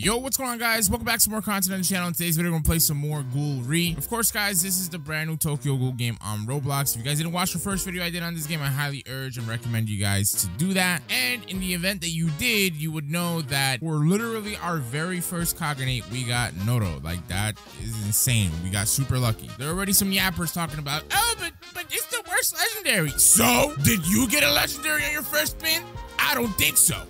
Yo, what's going on, guys? Welcome back to more content on the channel. In today's video, we're gonna play some more Ghoul Re. Of course, guys, this is the brand new Tokyo Ghoul game on Roblox. If you guys didn't watch the first video I did on this game, I highly urge and recommend you guys to do that. And in the event that you did, you would know that for literally our very first Kagune, we got NORO. Like, that is insane. We got super lucky. There are already some yappers talking about, oh, but it's the worst legendary. So, did you get a legendary on your first spin? I don't think so.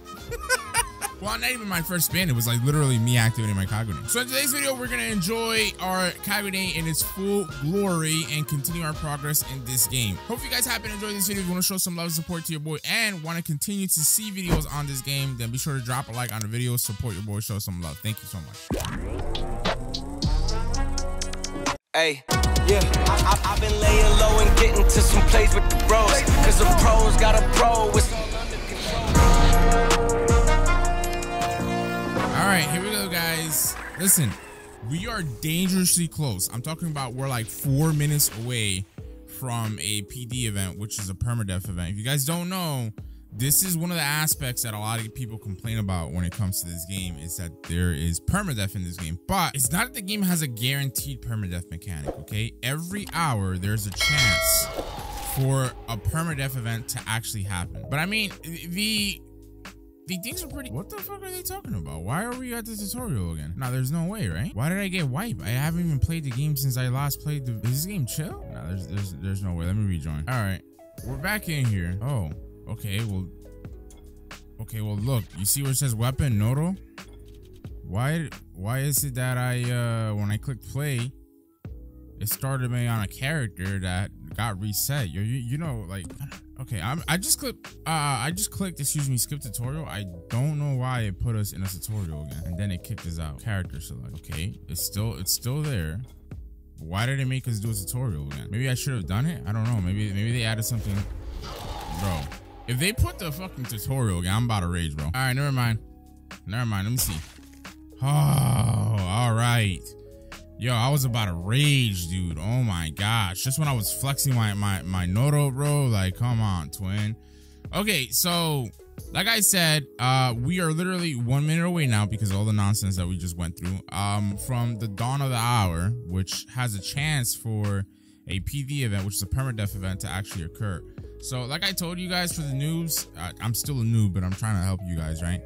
Well, not even my first spin. It was like literally me activating my Kagune. So in today's video, we're going to enjoy our Kagune in its full glory and continue our progress in this game. Hope you guys have been enjoying this video. If you want to show some love and support to your boy and want to continue to see videos on this game, then be sure to drop a like on the video, support your boy, show some love. Thank you so much. Hey, yeah, I've been laying low and getting to some plays with the bros, cause the pros got a pro with all under control. All right, here we go, guys. Listen, we are dangerously close. I'm talking about we're like 4 minutes away from a PD event, which is a permadeath event. If you guys don't know, this is one of the aspects that a lot of people complain about when it comes to this game, is that there is permadeath in this game. But it's not that the game has a guaranteed permadeath mechanic, okay? Every hour, there's a chance for a permadeath event to actually happen. But I mean, the things are pretty... What the fuck are they talking about? Why are we at the tutorial again? No, there's no way, right? Why did I get wiped? I haven't even played the game since I last played the... Is this game chill? No, there's no way. Let me rejoin. All right, we're back in here. Oh, okay, well, look. You see where it says weapon, NORO? Why is it that I, when I clicked play, it started me on a character that got reset? You know, like... Okay, I just clicked, excuse me, skip tutorial. I don't know why it put us in a tutorial again, and then it kicked us out. Character select. Okay, it's still there. Why did it make us do a tutorial again? Maybe I should have done it. I don't know. Maybe they added something. Bro, if they put the fucking tutorial again, I'm about to rage, bro. All right, never mind. Let me see. Oh, all right. Yo, I was about to rage, dude. Oh my gosh. Just when I was flexing my NORO, bro. Like, come on, twin. Okay, so like I said, we are literally 1 minute away now because of all the nonsense that we just went through. From the dawn of the hour, which has a chance for a PV event, which is a permadeath event, to actually occur. So like I told you guys, for the noobs, I'm still a noob, but I'm trying to help you guys, right?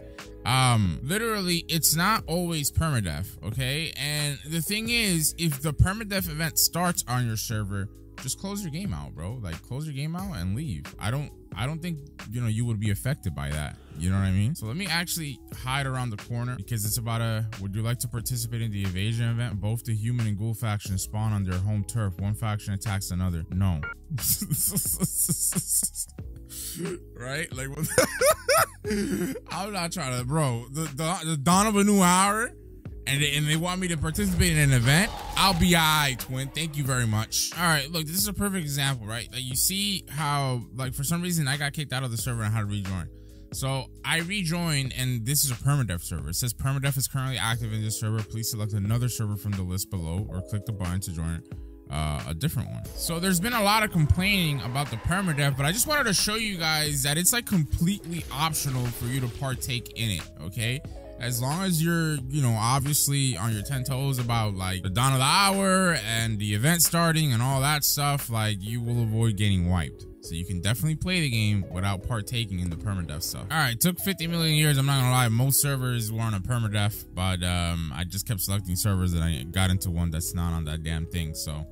Literally, it's not always permadeath, okay? And the thing is, if the permadeath event starts on your server, just close your game out, bro. Like, close your game out and leave. I don't think, you know, you would be affected by that. You know what I mean? So let me actually hide around the corner because it's about would you like to participate in the evasion event? Both the human and ghoul factions spawn on their home turf. One faction attacks another. No. Right? Like, I'm not trying to, bro. The dawn of a new hour, and they want me to participate in an event. I'll be alright, twin. Thank you very much. All right, look, this is a perfect example, right? Like, you see how, like, for some reason I got kicked out of the server and I had to rejoin. So I rejoined, and this is a permadeath server. It says permadeath is currently active in this server. Please select another server from the list below, or click the button to join a different one. So there's been a lot of complaining about the permadeath, but I just wanted to show you guys that it's like completely optional for you to partake in it, okay? As long as you're, you know, obviously on your 10 toes about like the dawn of the hour and the event starting and all that stuff, like, you will avoid getting wiped. So you can definitely play the game without partaking in the permadeath stuff. All right, took 50 million years. I'm not gonna lie, most servers were on a permadeath, but I just kept selecting servers and I got into one that's not on that damn thing. So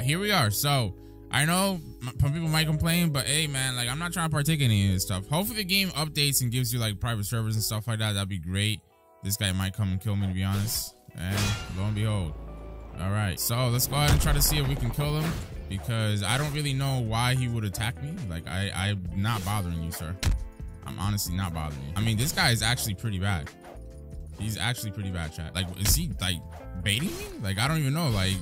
here we are. So I know some people might complain, but hey, man, like, I'm not trying to partake in any of this stuff. Hopefully the game updates and gives you like private servers and stuff like that. That'd be great. This guy might come and kill me, to be honest. And lo and behold. All right, so let's go ahead and try to see if we can kill him, because I don't really know why he would attack me. Like, I'm not bothering you, sir. I'm honestly not bothering you. I mean, this guy is actually pretty bad. He's actually pretty bad, chat. Like, is he like baiting me? Like, I don't even know. Like,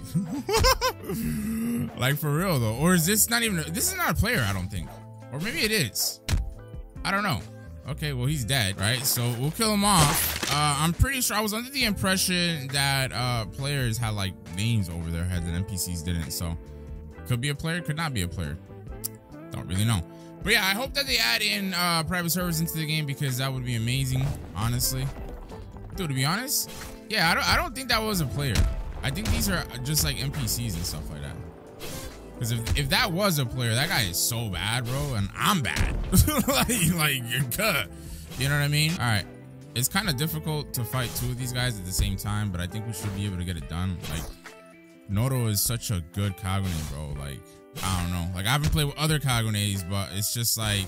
like, for real though. Or is this not even? This is not a player, I don't think. Or maybe it is. I don't know. Okay, well, he's dead, right? So we'll kill him off. I'm pretty sure I was under the impression that players had like names over their heads and NPCs didn't. So could be a player, could not be a player. Don't really know. But yeah, I hope that they add in private servers into the game, because that would be amazing, honestly. Dude, to be honest, yeah, I don't think that was a player. I think these are just like NPCs and stuff like that. Because if that was a player, that guy is so bad, bro, and I'm bad. like you're good. You know what I mean? All right. It's kind of difficult to fight two of these guys at the same time, but I think we should be able to get it done. Like, NORO is such a good Kagune, bro. Like, I don't know. Like, I haven't played with other Kagunes, but it's just like,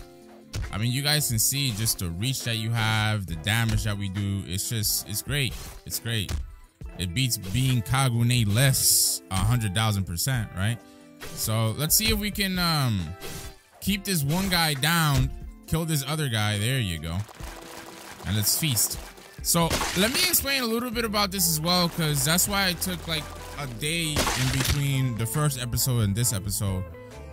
I mean, you guys can see just the reach that you have, the damage that we do. It's just, it's great. It's great. It beats being Kagune less 100,000%, right? So let's see if we can keep this one guy down, kill this other guy. There you go. And let's feast. So let me explain a little bit about this as well, because that's why I took like a day in between the first episode and this episode,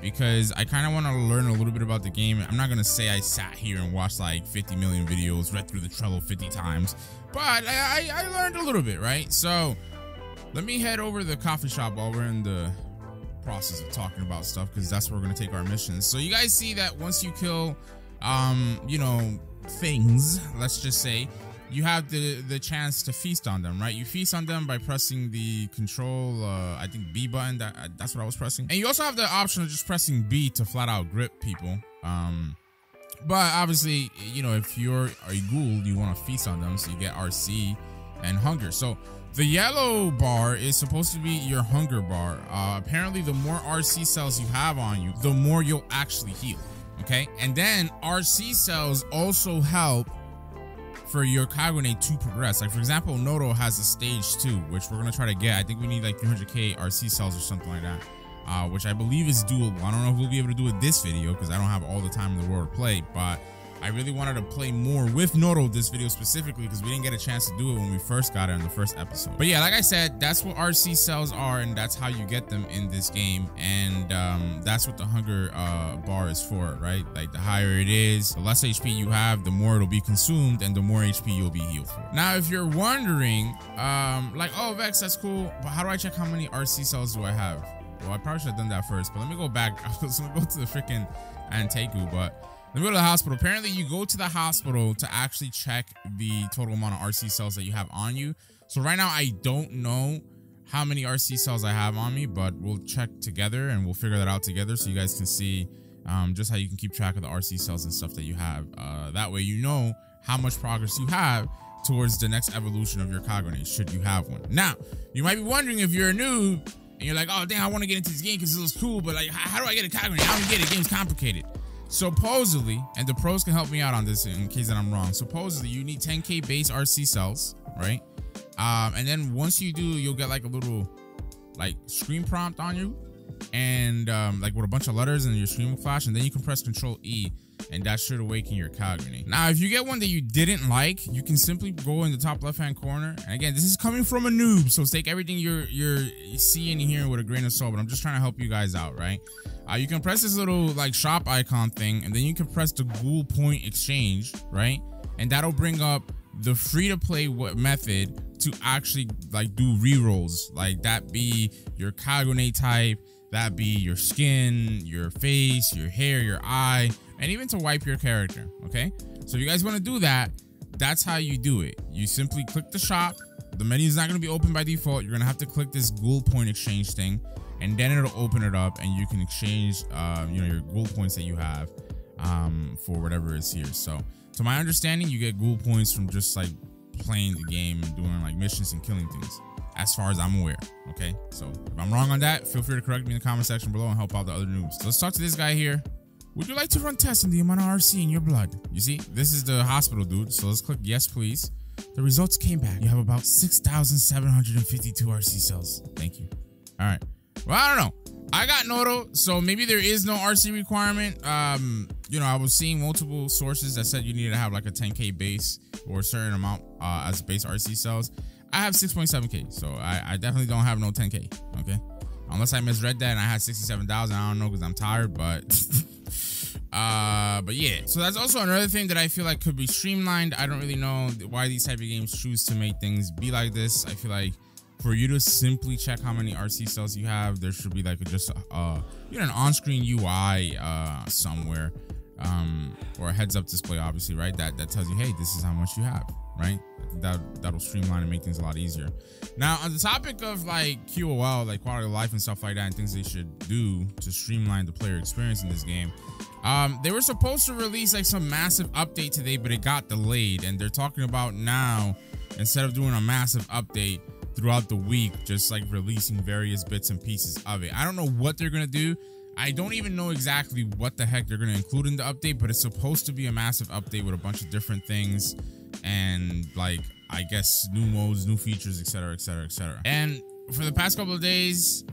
because I kind of want to learn a little bit about the game. I'm not gonna say I sat here and watched like 50 million videos, read through the Trello 50 times, but I learned a little bit, right? So let me head over to the coffee shop while we're in the process of talking about stuff, because that's where we're gonna take our missions. So you guys see that once you kill you know, things, let's just say, you have the chance to feast on them, right? You feast on them by pressing the control I think B button. That's what I was pressing. And you also have the option of just pressing B to flat out grip people. But obviously, you know, if you're a ghoul, you want to feast on them, so you get RC and hunger. So the yellow bar is supposed to be your hunger bar. Apparently, the more RC cells you have on you, the more you'll actually heal. Okay, and then RC cells also help for your Kagune to progress. Like, for example, NORO has a stage 2, which we're gonna try to get. I think we need like 300k RC cells or something like that, which I believe is doable. I don't know if we'll be able to do it this video because I don't have all the time in the world to play, but I really wanted to play more with NORO this video specifically because we didn't get a chance to do it when we first got it in the first episode. But yeah, like I said, that's what RC cells are, and that's how you get them in this game. And that's what the hunger bar is for, right? Like, the higher it is, the less HP you have, the more it'll be consumed, and the more HP you'll be healed for. Now, if you're wondering, like, oh, Vex, that's cool, but how do I check how many RC cells do I have? Well, I probably should have done that first, but let me go back. I was gonna go to the freaking Anteku, but let me go to the hospital. Apparently, you go to the hospital to actually check the total amount of RC cells that you have on you. So right now, I don't know how many RC cells I have on me, but we'll check together and we'll figure that out together so you guys can see just how you can keep track of the RC cells and stuff that you have. That way, you know how much progress you have towards the next evolution of your Kagune, should you have one. Now, you might be wondering if you're a noob and you're like, oh, dang, I want to get into this game because it looks cool, but like, how do I get a Kagune? I don't get it. Game's complicated. Supposedly, and the pros can help me out on this in case that I'm wrong, supposedly you need 10k base RC cells, right? And then once you do, you'll get like a little like screen prompt on you, and like with a bunch of letters, and your screen will flash, and then you can press Control E, and that should awaken your Kagune. Now, if you get one that you didn't like, you can simply go in the top left-hand corner. And again, this is coming from a noob, so take everything you're seeing and hearing with a grain of salt, but I'm just trying to help you guys out, right? You can press this little like shop icon thing, and then you can press the ghoul point exchange, right? And that'll bring up the free-to-play method to actually like do rerolls, like that be your Kagune type, that be your skin, your face, your hair, your eye, and even to wipe your character. Okay, so if you guys want to do that, that's how you do it. You simply click the shop. The menu is not going to be open by default. You're going to have to click this ghoul point exchange thing, and then it'll open it up, and you can exchange you know, your ghoul points that you have for whatever is here. So to my understanding, you get ghoul points from just like playing the game and doing like missions and killing things, as far as I'm aware. Okay, so if I'm wrong on that, feel free to correct me in the comment section below and help out the other noobs. So let's talk to this guy here. Would you like to run tests on the amount of RC in your blood? You see, this is the hospital, dude. So let's click yes, please. The results came back. You have about 6,752 RC cells. Thank you. All right. Well, I don't know. I got NORO, so maybe there is no RC requirement. You know, I was seeing multiple sources that said you needed to have like a 10k base or a certain amount as base RC cells. I have 6.7k, so I definitely don't have no 10k. Okay, unless I misread that and I had 67,000. I don't know because I'm tired, but yeah. So that's also another thing that I feel like could be streamlined. I don't really know why these type of games choose to make things be like this. I feel like for you to simply check how many RC cells you have, there should be like just you know, an on-screen UI somewhere, or a heads-up display, obviously, right? That tells you, hey, this is how much you have. right? That'll streamline and make things a lot easier. Now, on the topic of like QOL, like quality of life and stuff like that, and things they should do to streamline the player experience in this game, they were supposed to release like some massive update today, but it got delayed, and they're talking about now, instead of doing a massive update throughout the week, just like releasing various bits and pieces of it. I don't know what they're gonna do. I don't even know exactly what the heck they're gonna include in the update, but it's supposed to be a massive update with a bunch of different things and like, I guess, new modes, new features, etc, etc, etc. And for the past couple of days,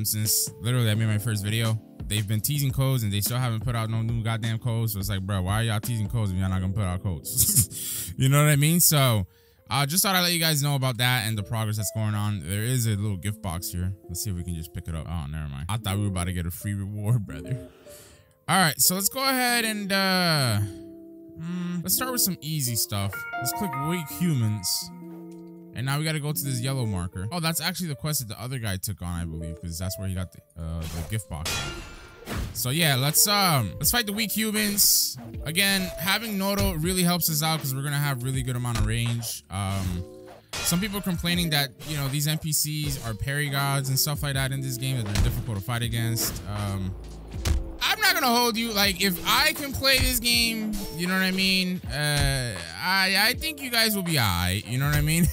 since literally I made my first video, they've been teasing codes and they still haven't put out no new goddamn codes. So it's like, bro, why are y'all teasing codes if y'all not gonna put out codes? You know what I mean? So just thought I'd let you guys know about that and the progress that's going on. There is a little gift box here. Let's see if we can just pick it up. Oh, never mind. I thought we were about to get a free reward, brother. All right, so let's go ahead and let's start with some easy stuff. Let's click Wake Humans. And now we got to go to this yellow marker. Oh, that's actually the quest that the other guy took on, I believe, because that's where he got the gift box. So yeah, let's fight the weak humans. Again, having NORO really helps us out because we're gonna have really good amount of range. Some people complaining that, you know, these NPCs are parry gods and stuff like that in this game, that they're difficult to fight against. I'm not gonna hold you. Like, if I can play this game, you know what I mean? I think you guys will be alright, you know what I mean?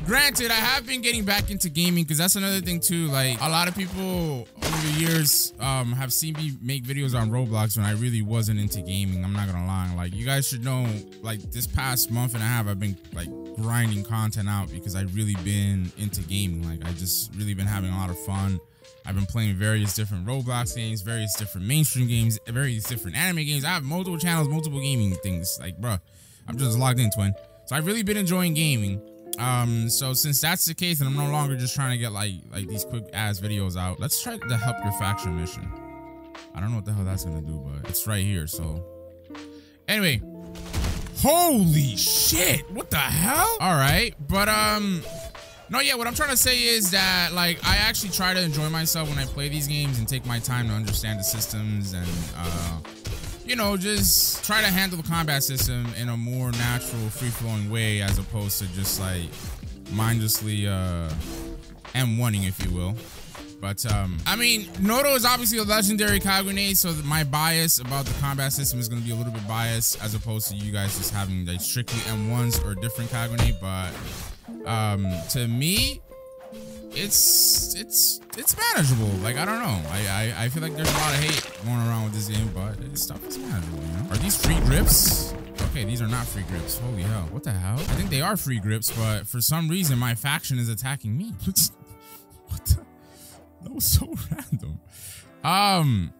Granted, I have been getting back into gaming because that's another thing too. Like, a lot of people over the years have seen me make videos on Roblox when I really wasn't into gaming. I'm not gonna lie. Like, you guys should know, like, this past month and a half, I've been like grinding content out because I've really been into gaming. Like, I just really been having a lot of fun. I've been playing various different Roblox games, various different mainstream games, various different anime games. I have multiple channels, multiple gaming things. Like, bruh, I'm just logged in, twin. So I've really been enjoying gaming. So since that's the case, and I'm no longer just trying to get like these quick ass videos out, let's try the help your faction mission. I don't know what the hell that's gonna do, but it's right here. So anyway, holy shit, what the hell? All right, but no, yeah, what I'm trying to say is that, like, I actually try to enjoy myself when I play these games and take my time to understand the systems and, you know, just try to handle the combat system in a more natural, free-flowing way as opposed to just, like, mindlessly M1ing, if you will. But, I mean, NORO is obviously a legendary Kagune, so my bias about the combat system is going to be a little bit biased as opposed to you guys just having, like, strictly M1s or different Kagune, but to me, it's manageable. Like, I don't know. I feel like there's a lot of hate going around with this game, but this stuff is manageable, you know? Are these free grips? Okay, these are not free grips. Holy hell. What the hell? I think they are free grips, but for some reason, my faction is attacking me. What the? That was so random.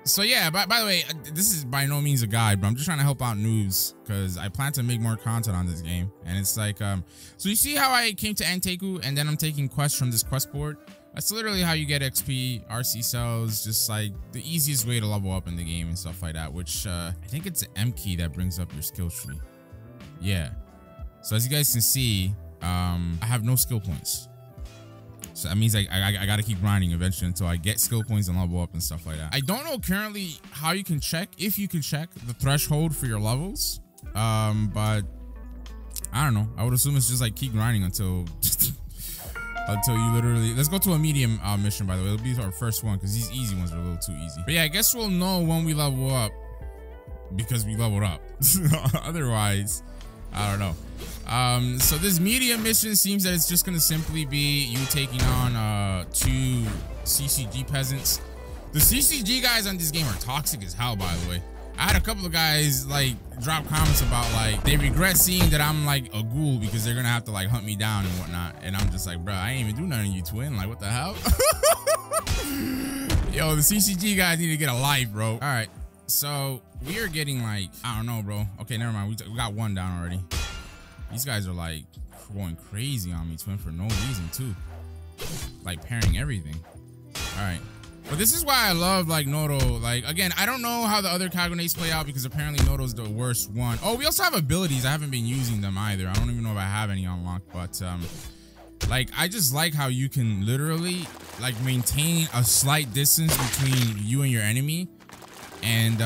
So yeah, by the way, this is by no means a guide, but I'm just trying to help out noobs because I plan to make more content on this game. And it's like, so you see how I came to Anteku and then I'm taking quests from this quest board? That's literally how you get XP, RC cells, just like the easiest way to level up in the game and stuff like that, which I think it's an M key that brings up your skill tree. Yeah. So as you guys can see, I have no skill points. So that means I gotta keep grinding eventually until I get skill points and level up and stuff like that. I don't know currently how you can check, if you can check the threshold for your levels. But I don't know. I would assume it's just like keep grinding until until you literally. Let's go to a medium mission, by the way. It'll be our first one because these easy ones are a little too easy. But yeah, I guess we'll know when we level up because we leveled up. Otherwise, I don't know. So this medium mission seems that it's just gonna simply be you taking on 2 CCG peasants. The CCG guys on this game are toxic as hell, by the way. I had a couple of guys like drop comments about like they regret seeing that I'm like a ghoul because they're gonna have to like hunt me down and whatnot. And I'm just like, bro, I ain't even do nothing to you, twin. Like, what the hell? Yo, the CCG guys need to get a life, bro. All right, so we are getting like, I don't know, bro. Okay, never mind. We got one down already. These guys are like going crazy on me, twin, for no reason too. Like pairing everything. All right. But this is why I love like NORO. Like, again, I don't know how the other Kagunes play out because apparently NORO's the worst one. Oh, we also have abilities. I haven't been using them either. I don't even know if I have any unlocked, but like, I just like how you can literally like maintain a slight distance between you and your enemy. And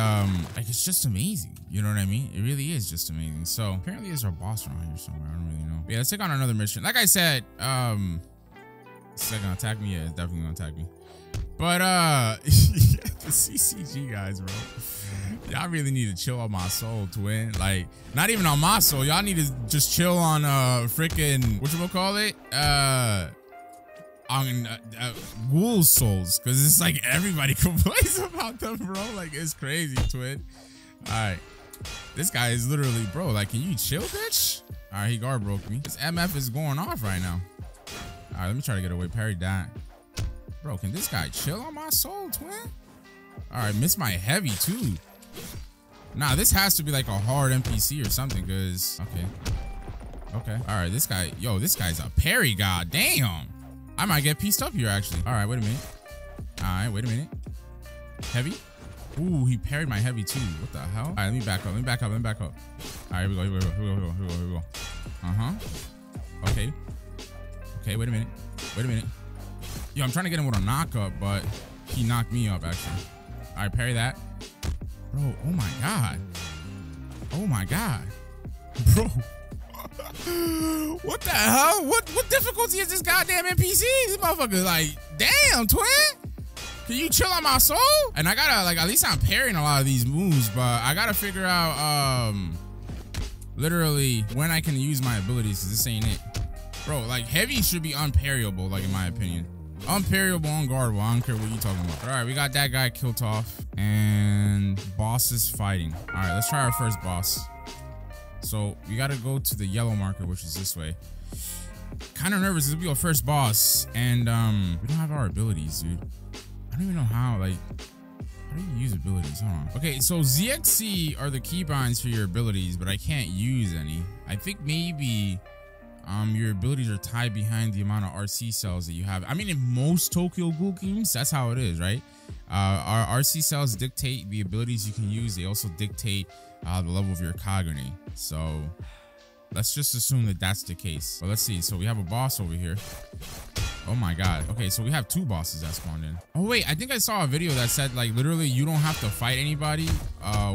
like, it's just amazing. You know what I mean? It really is just amazing. So apparently there's a boss around here somewhere. I don't really know. But yeah, let's take on another mission. Like I said, is that gonna attack me? Yeah, it's definitely gonna attack me. But the CCG guys, bro. Y'all really need to chill on my soul, twin. Like, not even on my soul. Y'all need to just chill on freaking whatchamacallit? On Ghoul souls, because it's like everybody complains about them, bro. Like, it's crazy, twin. All right, this guy is literally, bro, like, can you chill, bitch? All right, he guard broke me. This MF is going off right now. All right, let me try to get away. Parry that. Bro, can this guy chill on my soul, twin? All right, missed my heavy too. Nah, this has to be like a hard NPC or something, because okay. All right, this guy, yo, this guy's a parry god. Damn. I might get pieced up here, actually. All right, wait a minute. All right, wait a minute. Heavy. Ooh, he parried my heavy too. What the hell? All right, let me back up. Let me back up. Let me back up. All right, here we go. Here we go. Here we go. Here we go. Here we go. Okay. Okay, wait a minute. Wait a minute. Yo, I'm trying to get him with a knockup, but he knocked me up, actually. All right, parry that. Bro, oh my God. Oh my God. Bro. What the hell? What difficulty is this goddamn NPC? This motherfucker, like, damn, twin. Can you chill on my soul? And I gotta, like, at least I'm parrying a lot of these moves, but I gotta figure out, literally when I can use my abilities, because this ain't it. Bro, like, heavy should be unparryable, like, in my opinion. Unparryable, unguardable. I don't care what you talking about. All right, we got that guy killed off, and boss is fighting. All right, let's try our first boss. So we got to go to the yellow marker, which is this way. Kind of nervous. This will be our first boss, and we don't have our abilities, dude. I don't even know how. Like, how do you use abilities? Hold on. Okay, so ZXC are the keybinds for your abilities, but I can't use any. I think maybe your abilities are tied behind the amount of RC cells that you have. I mean, in most Tokyo Ghoul games, that's how it is, right? Our RC cells dictate the abilities you can use. They also dictate the level of your Kagune. So let's just assume that that's the case. But let's see. So we have a boss over here. Oh my God. Okay, so we have two bosses that spawned in. Oh wait, I think I saw a video that said, like, literally you don't have to fight anybody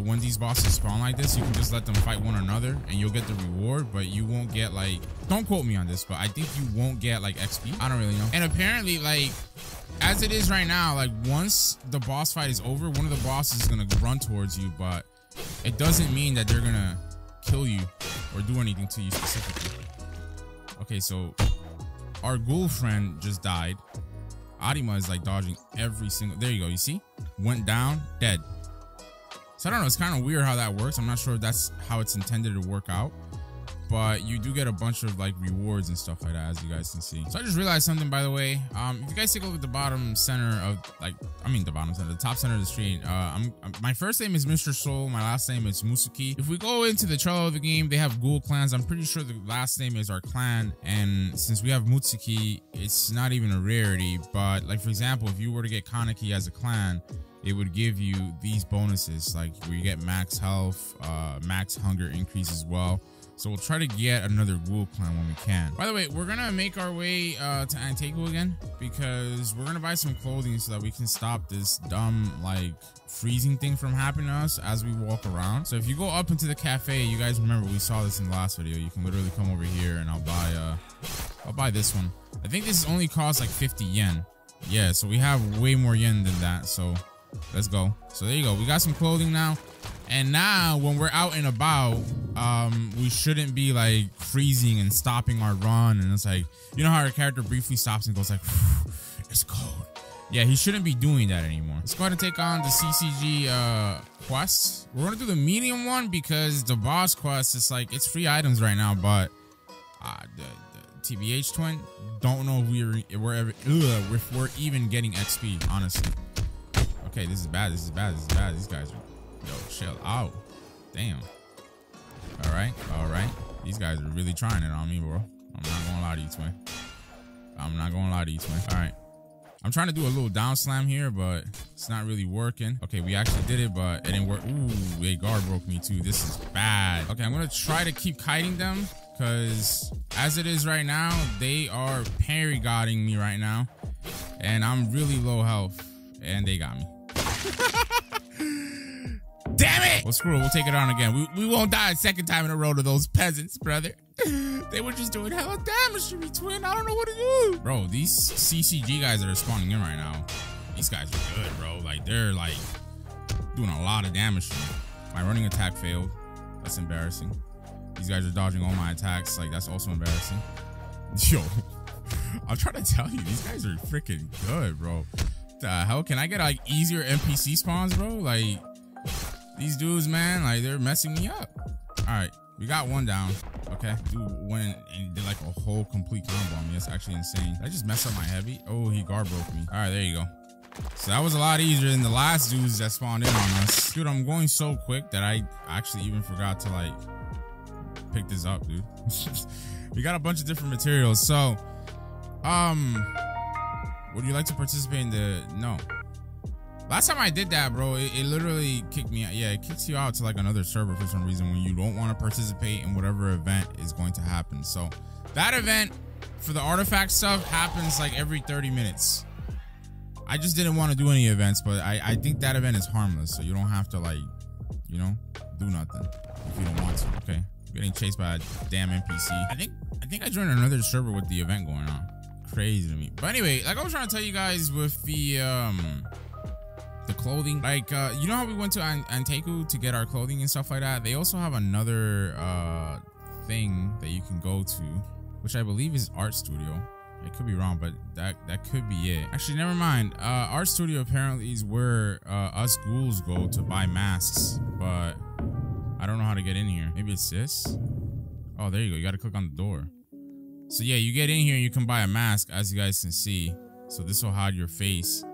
when these bosses spawn like this. You can just let them fight one another and you'll get the reward, but you won't get, like, don't quote me on this, but I think you won't get, like, XP. I don't really know. And apparently, like, as it is right now, like, once the boss fight is over, one of the bosses is gonna run towards you, but it doesn't mean that they're gonna kill you or do anything to you specifically. Okay, so our ghoul friend just died. Arima is like dodging every single, there you go, you see? Went down, dead. So I don't know, it's kind of weird how that works. I'm not sure if that's how it's intended to work out, but you do get a bunch of, like, rewards and stuff like that, as you guys can see. So I just realized something, by the way. If you guys take a look at the bottom center of, like, I mean the bottom center, the top center of the screen, my first name is Mr. Soul, my last name is Musuki. If we go into the trailer of the game, they have ghoul clans. I'm pretty sure the last name is our clan, and since we have Mutsuki, it's not even a rarity. But, like, for example, if you were to get Kaneki as a clan, it would give you these bonuses, like where you get max health, max hunger increase as well. So we'll try to get another ghoul clan when we can. By the way, we're gonna make our way to Anteco again, because we're gonna buy some clothing so that we can stop this dumb, like, freezing thing from happening to us as we walk around. So if you go up into the cafe, you guys remember we saw this in the last video. You can literally come over here and I'll buy this one. I think this only costs like 50 yen. Yeah, so we have way more yen than that. So let's go. So there you go. We got some clothing now. And now when we're out and about, we shouldn't be, like, freezing and stopping our run. And it's like, you know how our character briefly stops and goes like, it's cold. Yeah, he shouldn't be doing that anymore. Let's go ahead and take on the CCG quests. We're gonna do the medium one because the boss quest is like, it's free items right now, but the TBH twin, don't know if we're even getting XP, honestly. Okay, this is bad. This is bad. This is bad. These guys are, yo, chill out. Damn. All right. All right. These guys are really trying it on me, bro. I'm not gonna lie to you, twin. I'm not gonna lie to you, twin. All right. I'm trying to do a little down slam here, but it's not really working. Okay, we actually did it, but it didn't work. Ooh, they guard broke me too. This is bad. Okay, I'm gonna try to keep kiting them, because as it is right now, they are parry godding me right now, and I'm really low health, and they got me. Damn it! Well, screw it. We'll take it on again. We won't die a second time in a row to those peasants, brother. They were just doing hella damage to me, twin. I don't know what to do. Bro, these CCG guys that are spawning in right now, these guys are good, bro. Like, they're, like, doing a lot of damage to me. My running attack failed. That's embarrassing. These guys are dodging all my attacks. Like, that's also embarrassing. Yo, I'm trying to tell you, these guys are freaking good, bro. The hell? Can I get, like, easier NPC spawns, bro? Like, these dudes, man, like, they're messing me up. All right, we got one down. Okay, dude went and did like a whole complete combo on me. That's actually insane. Did I just mess up my heavy? Oh, he guard broke me. All right, there you go. So that was a lot easier than the last dudes that spawned in on us. Dude, I'm going so quick that I actually even forgot to like pick this up, dude. We got a bunch of different materials. So, would you like to participate in the, no. Last time I did that, bro, it literally kicked me out. Yeah, it kicks you out to like another server for some reason when you don't want to participate in whatever event is going to happen. So that event for the artifact stuff happens like every 30 minutes. I just didn't want to do any events, but I think that event is harmless. So you don't have to like, you know, do nothing if you don't want to. Okay, I'm getting chased by a damn NPC. I think I joined another server with the event going on. Crazy to me. But anyway, like I was trying to tell you guys with the clothing, like you know how we went to Anteku to get our clothing and stuff like that? They also have another thing that you can go to, which I believe is Art Studio. I could be wrong, but that could be it. Actually, never mind. Art Studio apparently is where us ghouls go to buy masks, but I don't know how to get in here. Maybe it's this. Oh, there you go. You got to click on the door. So yeah, you get in here and you can buy a mask, as you guys can see. So this will hide your face.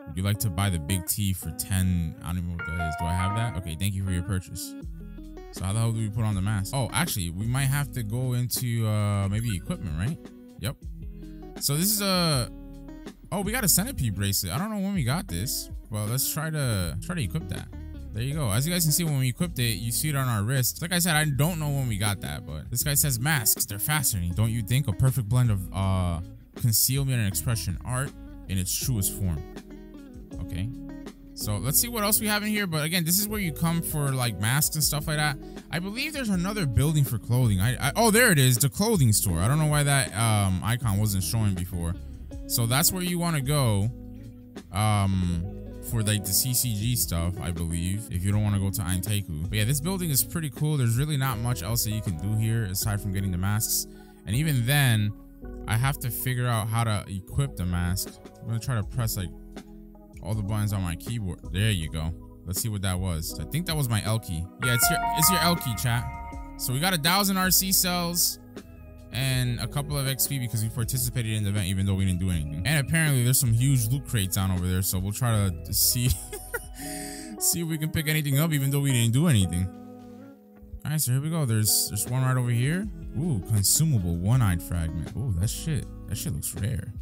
Would you like to buy the big T for 10? I don't even know what that is. Do I have that? Okay, thank you for your purchase. So how the hell do we put on the mask? Oh, actually, we might have to go into maybe equipment, right? Yep. So this is a, oh, we got a centipede bracelet. I don't know when we got this, but let's try to equip that. There you go. As you guys can see, when we equipped it, you see it on our wrist. Like I said, I don't know when we got that, but this guy says masks. They're fascinating. Don't you think? A perfect blend of concealment and expression, art in its truest form. Okay, so let's see what else we have in here. But again, this is where you come for like masks and stuff like that. I believe there's another building for clothing. Oh, there it is, the clothing store. I don't know why that icon wasn't showing before. So that's where you want to go for like the CCG stuff, I believe, if you don't want to go to Ainteku. But yeah, this building is pretty cool. There's really not much else that you can do here aside from getting the masks. And even then, I have to figure out how to equip the mask. I'm gonna try to press like all the buttons on my keyboard. There you go. Let's see what that was. I think that was my L key. Yeah, it's your L key, chat. So we got 1,000 RC cells and a couple of XP because we participated in the event even though we didn't do anything. And apparently there's some huge loot crates down over there, so we'll try to see see if we can pick anything up even though we didn't do anything. All right, so here we go. There's one right over here. Ooh, consumable one-eyed fragment. Ooh, that shit looks rare.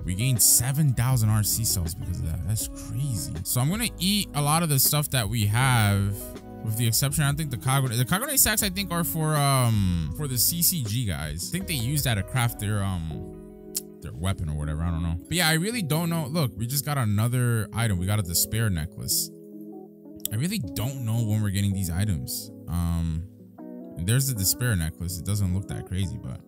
We gained 7,000 RC cells because of that. That's crazy. So I'm gonna eat a lot of the stuff that we have, with the exception, I think the Kagune sacks I think are for the CCG guys. I think they use that to craft their weapon or whatever. I don't know. But yeah, I really don't know. Look, we just got another item. We got a despair necklace. I really don't know when we're getting these items. And there's the despair necklace. It doesn't look that crazy, but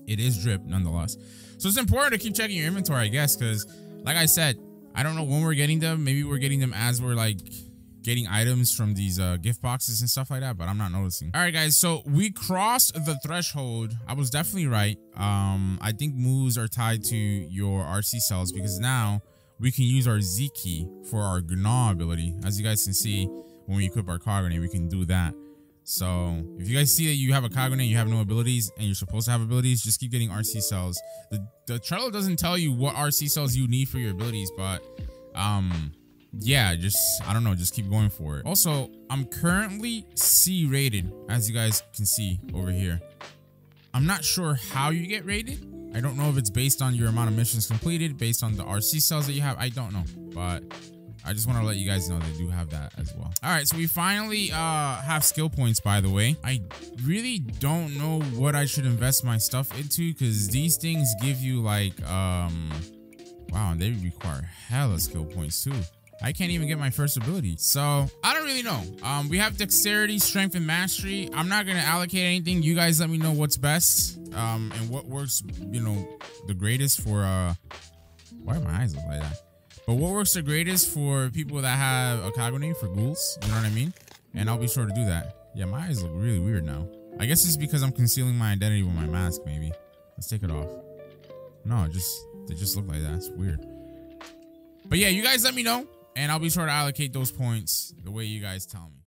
it is drip nonetheless. So it's important to keep checking your inventory, I guess, because like I said, I don't know when we're getting them. Maybe we're getting them as we're like getting items from these gift boxes and stuff like that, but I'm not noticing. All right, guys, so we crossed the threshold. I was definitely right. I think moves are tied to your RC cells because now we can use our Z key for our Gnaw ability. As you guys can see, when we equip our Kagune, we can do that. So if you guys see that you have a Kagune and you have no abilities and you're supposed to have abilities, just keep getting RC cells. The Trello doesn't tell you what RC cells you need for your abilities, but yeah, just, I don't know, just keep going for it. Also, I'm currently C rated, as you guys can see over here. I'm not sure how you get rated. I don't know if it's based on your amount of missions completed, based on the RC cells that you have. I don't know, but I just want to let you guys know they do have that as well. All right, so we finally have skill points, by the way. I really don't know what I should invest my stuff into because these things give you like, wow, they require hella skill points too. I can't even get my first ability. So I don't really know. We have dexterity, strength, and mastery. I'm not gonna allocate anything. You guys let me know what's best, and what works, you know, the greatest for why are my eyes look like that? But what works the greatest for people that have a Kagune, for ghouls, you know what I mean? And I'll be sure to do that. Yeah, my eyes look really weird now. I guess it's because I'm concealing my identity with my mask, maybe. Let's take it off. No, they just look like that. It's weird. But yeah, you guys let me know, and I'll be sure to allocate those points the way you guys tell me.